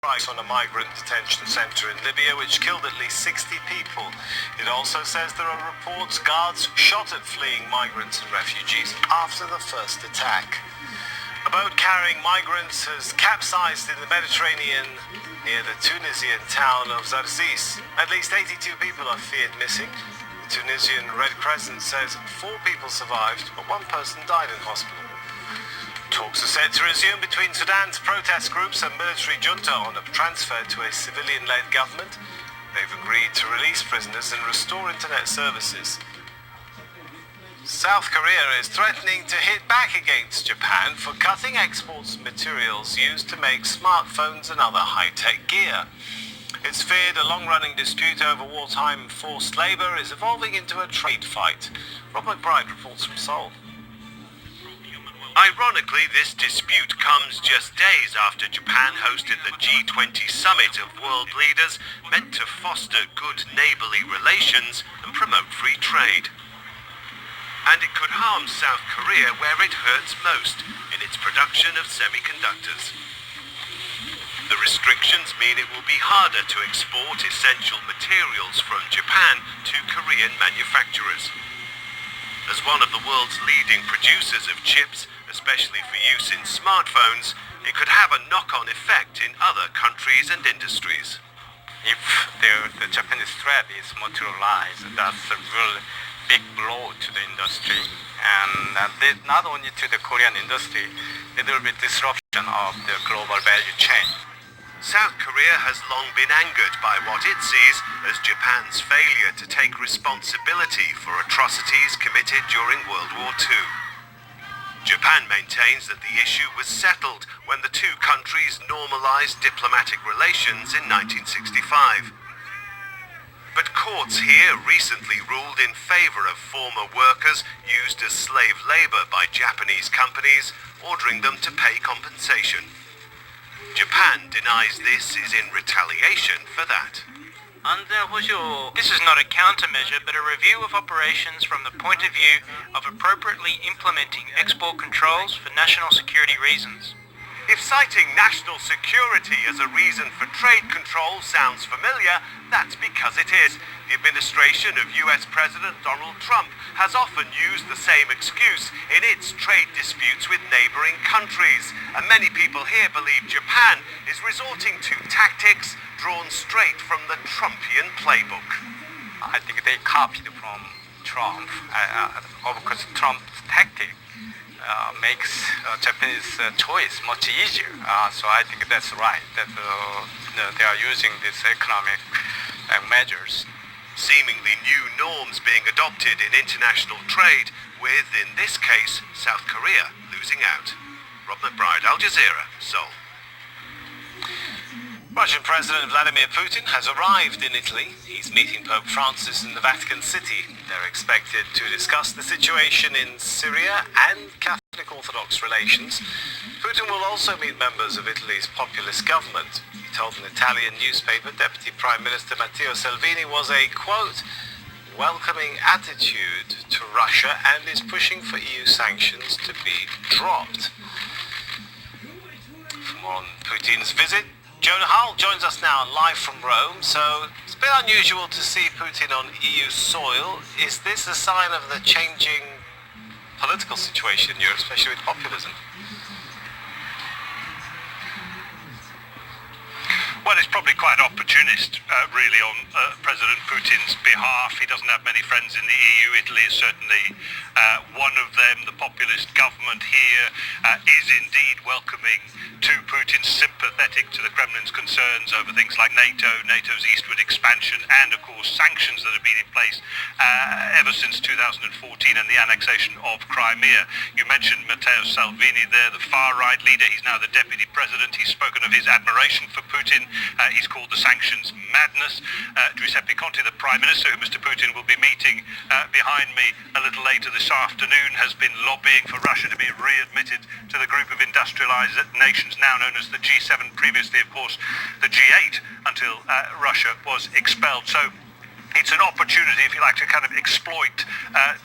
strikes on a migrant detention center in Libya, which killed at least 60 people. It also says there are reports guards shot at fleeing migrants and refugees after the first attack. A boat carrying migrants has capsized in the Mediterranean near the Tunisian town of Zarzis. At least 82 people are feared missing. The Tunisian Red Crescent says 4 people survived, but 1 person died in hospital. Talks are set to resume between Sudan's protest groups and military junta on a transfer to a civilian-led government. They've agreed to release prisoners and restore internet services. South Korea is threatening to hit back against Japan for cutting exports of materials used to make smartphones and other high-tech gear. It's feared a long-running dispute over wartime forced labor is evolving into a trade fight. Rob McBride reports from Seoul. Ironically, this dispute comes just days after Japan hosted the G20 summit of world leaders meant to foster good neighbourly relations and promote free trade. And it could harm South Korea where it hurts most, in its production of semiconductors. The restrictions mean it will be harder to export essential materials from Japan to Korean manufacturers. As one of the world's leading producers of chips, especially for use in smartphones, it could have a knock-on effect in other countries and industries. If the Japanese threat is materialized, that's a really big blow to the industry. And not only to the Korean industry, it will be disruption of the global value chain. South Korea has long been angered by what it sees as Japan's failure to take responsibility for atrocities committed during World War II. Japan maintains that the issue was settled when the 2 countries normalized diplomatic relations in 1965. But courts here recently ruled in favor of former workers used as slave labor by Japanese companies, ordering them to pay compensation. Japan denies this is in retaliation for that. This is not a countermeasure, but a review of operations from the point of view of appropriately implementing export controls for national security reasons. If citing national security as a reason for trade control sounds familiar, that's because it is. The administration of US President Donald Trump has often used the same excuse in its trade disputes with neighboring countries, and many people here believe Japan is resorting to tactics drawn straight from the Trumpian playbook. I think they copied from Trump. Of course, Trump's tactic makes Japanese choice much easier. So I think that's right, that they are using these economic measures. Seemingly new norms being adopted in international trade, with, in this case, South Korea losing out. Rob McBride, Al Jazeera, Seoul. Russian President Vladimir Putin has arrived in Italy. He's meeting Pope Francis in the Vatican City. They're expected to discuss the situation in Syria and Catholic Orthodox relations. Putin will also meet members of Italy's populist government. He told an Italian newspaper Deputy Prime Minister Matteo Salvini was a, quote, welcoming attitude to Russia and is pushing for EU sanctions to be dropped. For more on Putin's visit, Jonah Hull joins us now live from Rome. So it's a bit unusual to see Putin on EU soil. Is this a sign of the changing political situation in Europe, especially with populism? Well, it's probably quite opportunist, really, on President Putin's behalf. He doesn't have many friends in the EU. Italy is certainly one of them. The populist government here is indeed welcoming to Putin, sympathetic to the Kremlin's concerns over things like NATO, NATO's eastward expansion, and, of course, sanctions that have been in place ever since 2014 and the annexation of Crimea. You mentioned Matteo Salvini there, the far-right leader. He's now the deputy president. He's spoken of his admiration for Putin. He's called the sanctions madness. Giuseppe Conte, the Prime Minister, who Mr. Putin will be meeting behind me a little later this afternoon, has been lobbying for Russia to be readmitted to the group of industrialized nations now known as the G7, previously, of course, the G8, until Russia was expelled. So It's an opportunity, if you like, to kind of exploit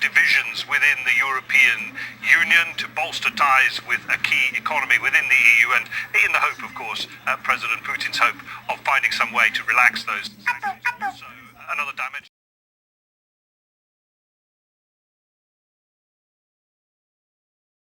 divisions within the European Union to bolster ties with a key economy within the EU, and in the hope, of course, President Putin's hope of finding some way to relax those sanctions. So another dimension.